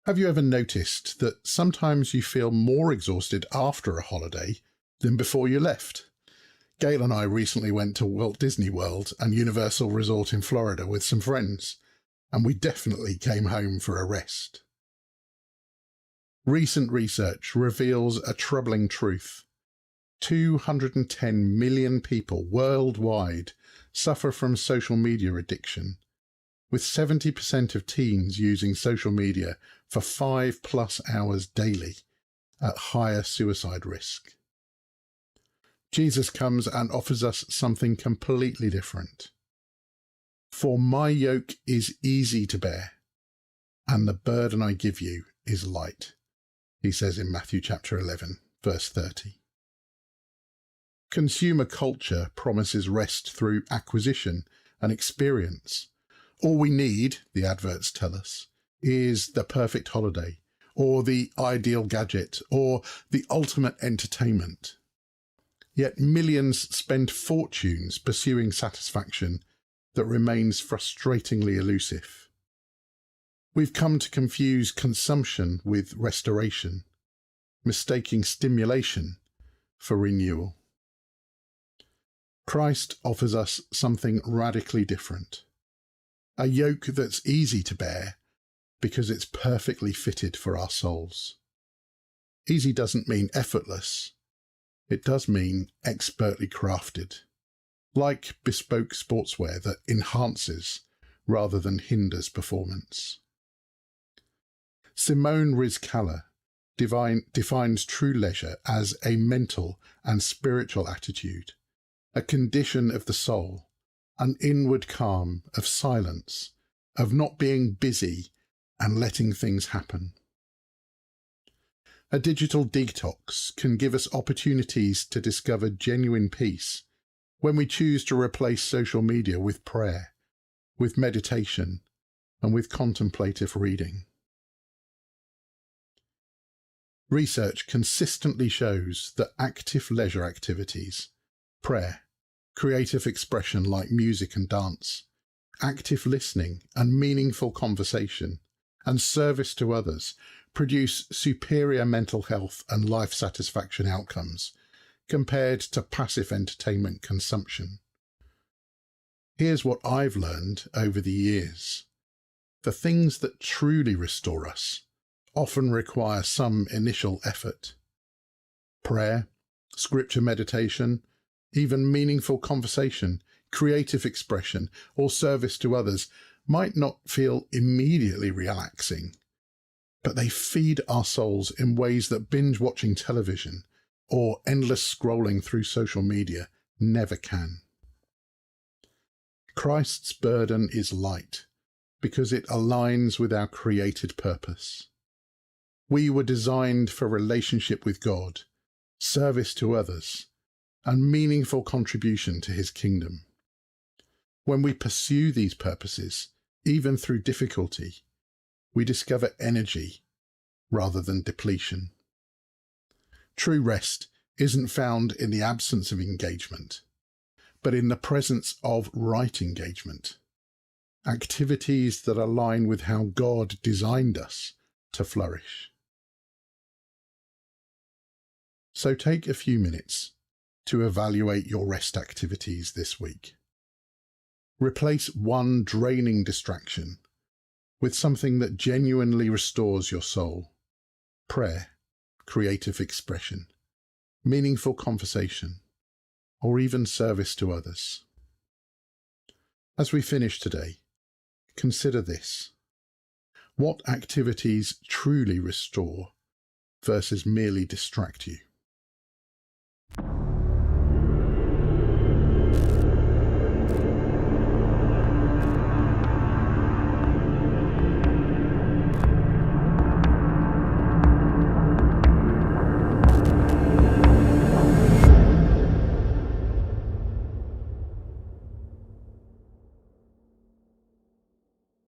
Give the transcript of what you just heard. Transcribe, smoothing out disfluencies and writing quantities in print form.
Have you ever noticed that sometimes you feel more exhausted after a holiday than before you left? Gail and I recently went to Walt Disney World and Universal Resort in Florida with some friends, and we definitely came home for a rest. Recent research reveals a troubling truth. 210 million people worldwide suffer from social media addiction, with 70% of teens using social media for 5+ hours daily at higher suicide risk. Jesus comes and offers us something completely different. For my yoke is easy to bear, and the burden I give you is light, he says in Matthew chapter 11, verse 30. Consumer culture promises rest through acquisition and experience. All we need, the adverts tell us, is the perfect holiday, or the ideal gadget, or the ultimate entertainment. Yet millions spend fortunes pursuing satisfaction that remains frustratingly elusive. We've come to confuse consumption with restoration, mistaking stimulation for renewal. Christ offers us something radically different. A yoke that's easy to bear because it's perfectly fitted for our souls. Easy doesn't mean effortless. It does mean expertly crafted, like bespoke sportswear that enhances rather than hinders performance. Simone Rizcala defines true leisure as a mental and spiritual attitude, a condition of the soul, an inward calm of silence, of not being busy and letting things happen. A digital detox can give us opportunities to discover genuine peace when we choose to replace social media with prayer, with meditation, and with contemplative reading. Research consistently shows that active leisure activities, prayer, creative expression like music and dance, active listening and meaningful conversation, and service to others produce superior mental health and life satisfaction outcomes compared to passive entertainment consumption. Here's what I've learned over the years. The things that truly restore us often require some initial effort. Prayer, scripture meditation, even meaningful conversation, creative expression, or service to others might not feel immediately relaxing, but they feed our souls in ways that binge-watching television or endless scrolling through social media never can. Christ's burden is light because it aligns with our created purpose. We were designed for relationship with God, service to others, and meaningful contribution to his kingdom. When we pursue these purposes, even through difficulty, we discover energy rather than depletion. True rest isn't found in the absence of engagement, but in the presence of right engagement. Activities that align with how God designed us to flourish. So take a few minutes to evaluate your rest activities this week. Replace one draining distraction with something that genuinely restores your soul. Prayer, creative expression, meaningful conversation, or even service to others. As we finish today, consider this. What activities truly restore versus merely distract you?